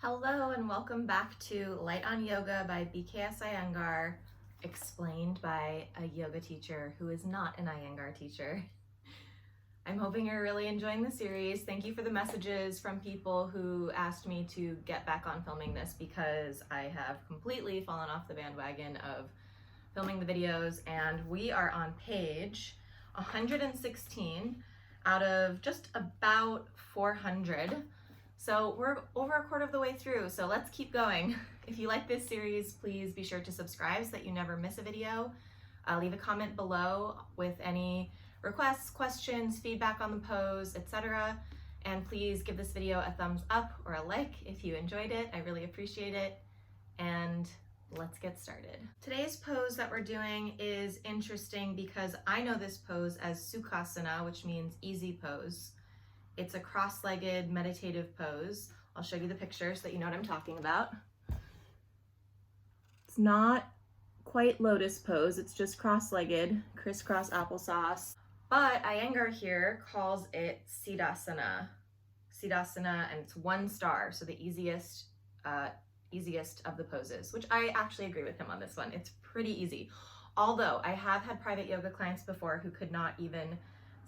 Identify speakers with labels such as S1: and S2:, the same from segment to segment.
S1: Hello and welcome back to Light on Yoga by BKS Iyengar, explained by a yoga teacher who is not an Iyengar teacher. I'm hoping you're really enjoying the series. Thank you for the messages from people who asked me to get back on filming this because I have completely fallen off the bandwagon of filming the videos, and we are on page 116 out of just about 400. So we're over a quarter of the way through, so let's keep going. If you like this series, please be sure to subscribe so that you never miss a video. Leave a comment below with any requests, questions, feedback on the pose, etc. And please give this video a thumbs up or a like if you enjoyed it. I really appreciate it. And let's get started. Today's pose that we're doing is interesting because I know this pose as Sukhasana, which means easy pose. It's a cross-legged meditative pose. I'll show you the picture so that you know what I'm talking about. It's not quite lotus pose, it's just cross-legged, crisscross applesauce. But Iyengar here calls it Sidasana. Sidasana, and it's 1 star, so the easiest of the poses, which I actually agree with him on this one. It's pretty easy. Although I have had private yoga clients before who could not even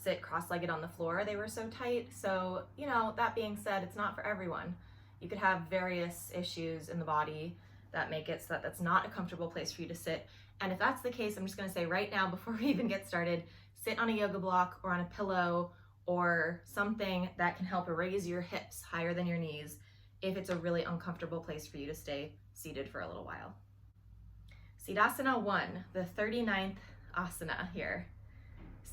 S1: sit cross-legged on the floor. They were so tight. So, you know, that being said, it's not for everyone. You could have various issues in the body that make it so that that's not a comfortable place for you to sit. And if that's the case, I'm just gonna say right now, before we even get started, sit on a yoga block or on a pillow or something that can help raise your hips higher than your knees if it's a really uncomfortable place for you to stay seated for a little while. Sidasana 1, the 39th asana here.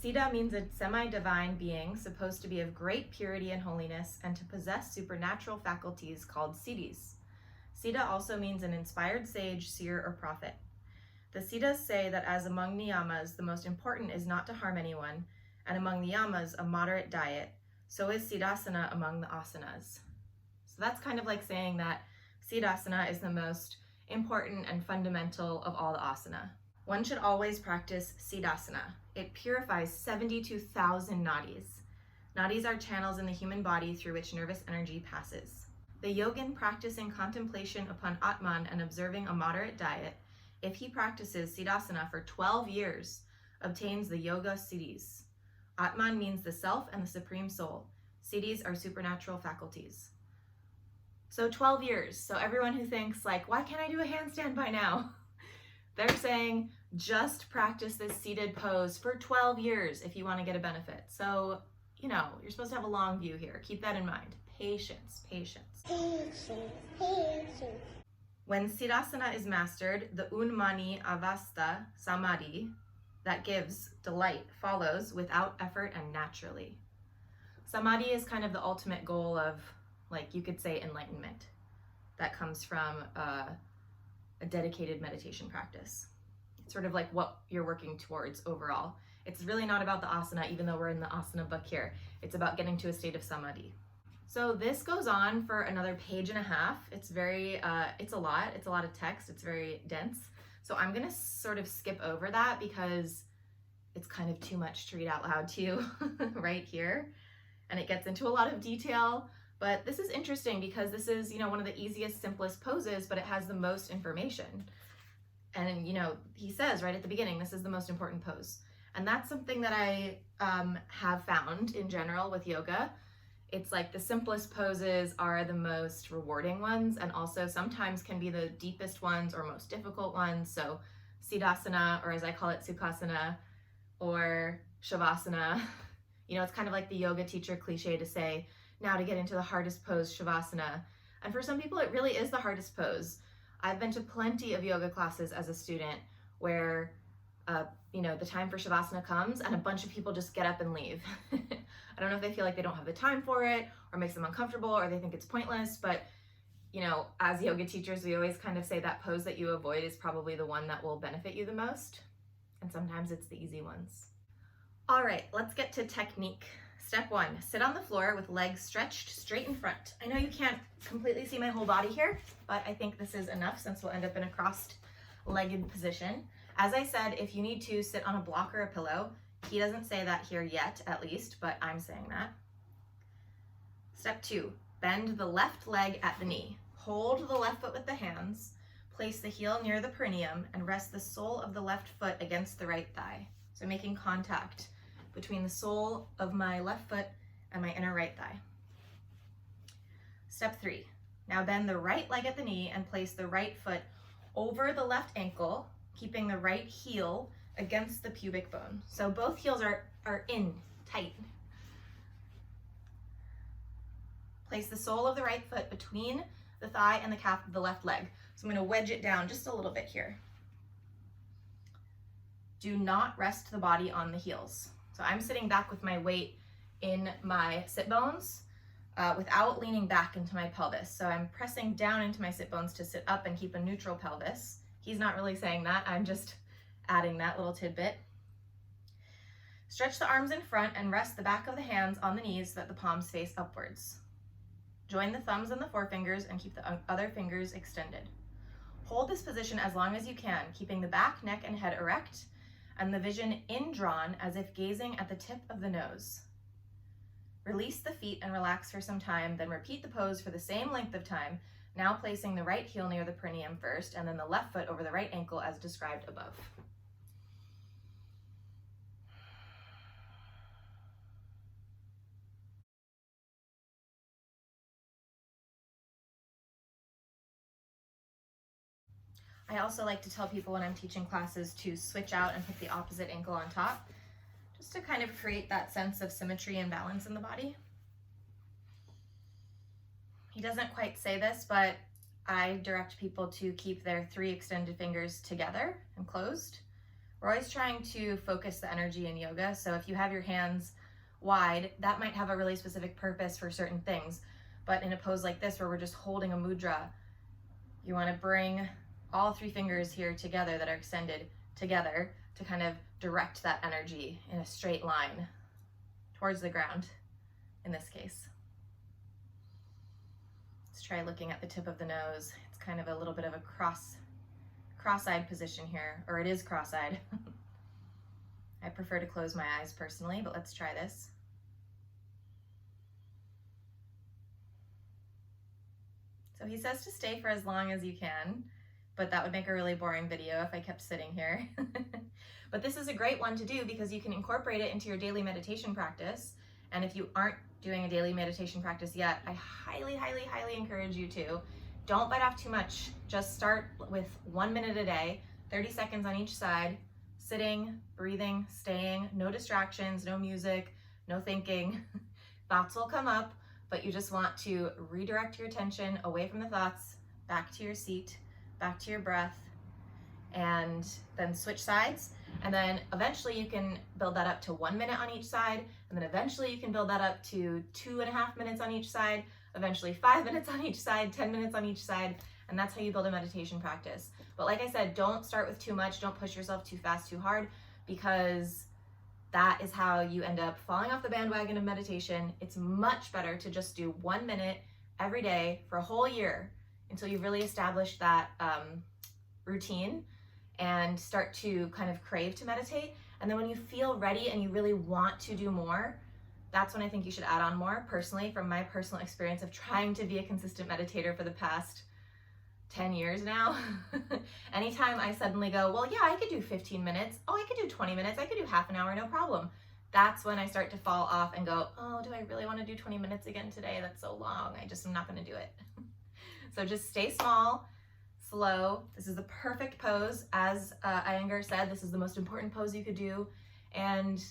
S1: Siddha means a semi-divine being supposed to be of great purity and holiness and to possess supernatural faculties called siddhis. Siddha also means an inspired sage, seer, or prophet. The siddhas say that as among niyamas, the most important is not to harm anyone, and among niyamas, a moderate diet. So is Sidasana among the asanas. So that's kind of like saying that Sidasana is the most important and fundamental of all the asana. One should always practice Sidasana. It purifies 72,000 nadis. Nadis are channels in the human body through which nervous energy passes. The yogin practicing contemplation upon Atman and observing a moderate diet, if he practices Sidasana for 12 years, obtains the yoga siddhis. Atman means the self and the supreme soul. Siddhis are supernatural faculties. So 12 years. So everyone who thinks like, why can't I do a handstand by now? They're saying just practice this seated pose for 12 years if you want to get a benefit. So, you know, you're supposed to have a long view here. Keep that in mind. Patience, patience. When Sidasana is mastered, the Unmani Avasta Samadhi, that gives delight, follows without effort and naturally. Samadhi is kind of the ultimate goal of, like, you could say enlightenment. That comes from a dedicated meditation practice. It's sort of like what you're working towards overall. It's really not about the asana, even though we're in the asana book here. It's about getting to a state of samadhi. So this goes on for another page and a half. It's very, it's a lot of text. It's very dense. So I'm gonna sort of skip over that because it's kind of too much to read out loud to you right here. And it gets into a lot of detail. But this is interesting because this is, you know, one of the easiest, simplest poses, but it has the most information. And, you know, he says right at the beginning, this is the most important pose. And that's something that I have found in general with yoga. It's like the simplest poses are the most rewarding ones, and also sometimes can be the deepest ones or most difficult ones. So Sidasana, or as I call it, Sukhasana, or Shavasana, you know, it's kind of like the yoga teacher cliche to say, now to get into the hardest pose, Shavasana. And for some people, it really is the hardest pose. I've been to plenty of yoga classes as a student where, you know, the time for Shavasana comes and a bunch of people just get up and leave. I don't know if they feel like they don't have the time for it or makes them uncomfortable or they think it's pointless, but, you know, as yoga teachers, we always kind of say that pose that you avoid is probably the one that will benefit you the most. And sometimes it's the easy ones. All right, let's get to technique. Step 1, sit on the floor with legs stretched straight in front. I know you can't completely see my whole body here, but I think this is enough since we'll end up in a crossed-legged position. As I said, if you need to sit on a block or a pillow, he doesn't say that here yet, at least, but I'm saying that. Step 2, bend the left leg at the knee. hold the left foot with the hands, place the heel near the perineum, and rest the sole of the left foot against the right thigh. So making contact between the sole of my left foot and my inner right thigh. Step 3. Now bend the right leg at the knee and place the right foot over the left ankle, keeping the right heel against the pubic bone. So both heels are in tight. Place the sole of the right foot between the thigh and the calf of the left leg. So I'm going to wedge it down just a little bit here. Do not rest the body on the heels. So I'm sitting back with my weight in my sit bones without leaning back into my pelvis. So I'm pressing down into my sit bones to sit up and keep a neutral pelvis. He's not really saying that, I'm just adding that little tidbit. Stretch the arms in front and rest the back of the hands on the knees so that the palms face upwards. Join the thumbs and the forefingers and keep the other fingers extended. Hold this position as long as you can, keeping the back, neck, and head erect, and the vision indrawn as if gazing at the tip of the nose. Release the feet and relax for some time, then repeat the pose for the same length of time, now placing the right heel near the perineum first, and then the left foot over the right ankle as described above. I also like to tell people when I'm teaching classes to switch out and put the opposite ankle on top, just to kind of create that sense of symmetry and balance in the body. He doesn't quite say this, but I direct people to keep their 3 extended fingers together and closed. We're always trying to focus the energy in yoga, so if you have your hands wide, that might have a really specific purpose for certain things, but in a pose like this where we're just holding a mudra, you want to bring all 3 fingers here together that are extended together to kind of direct that energy in a straight line towards the ground in this case. Let's try looking at the tip of the nose. It's kind of a little bit of a cross-eyed position here, or it is cross-eyed. I prefer to close my eyes personally, but let's try this. So he says to stay for as long as you can, but that would make a really boring video if I kept sitting here. But this is a great one to do because you can incorporate it into your daily meditation practice. And if you aren't doing a daily meditation practice yet, I highly, highly, highly encourage you to. Don't bite off too much. Just start with 1 minute a day, 30 seconds on each side, sitting, breathing, staying, no distractions, no music, no thinking. Thoughts will come up, but you just want to redirect your attention away from the thoughts, back to your seat, back to your breath, and then switch sides. And then eventually you can build that up to 1 minute on each side. And then eventually you can build that up to 2.5 minutes on each side, eventually 5 minutes on each side, 10 minutes on each side. And that's how you build a meditation practice. But like I said, don't start with too much. Don't push yourself too fast, too hard, because that is how you end up falling off the bandwagon of meditation. It's much better to just do 1 minute every day for a whole year until you've really established that routine and start to kind of crave to meditate. And then when you feel ready and you really want to do more, that's when I think you should add on more. Personally, from my personal experience of trying to be a consistent meditator for the past 10 years now, anytime I suddenly go, well, yeah, I could do 15 minutes. Oh, I could do 20 minutes. I could do half an hour, no problem. That's when I start to fall off and go, oh, do I really want to do 20 minutes again today? That's so long. I'm not going to do it. So just stay small, slow. This is the perfect pose. As Iyengar said, this is the most important pose you could do. And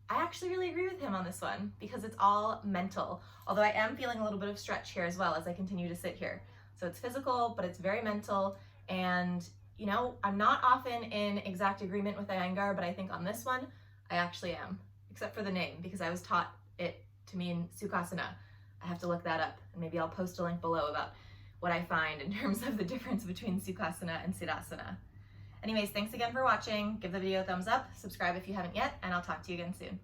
S1: I actually really agree with him on this one because it's all mental. Although I am feeling a little bit of stretch here as well as I continue to sit here. So it's physical, but it's very mental. And, you know, I'm not often in exact agreement with Iyengar, but I think on this one, I actually am, except for the name, because I was taught it to mean Sukhasana. I have to look that up, and maybe I'll post a link below about what I find in terms of the difference between Sukhasana and Sidasana. Anyways, thanks again for watching. Give the video a thumbs up, subscribe if you haven't yet, and I'll talk to you again soon.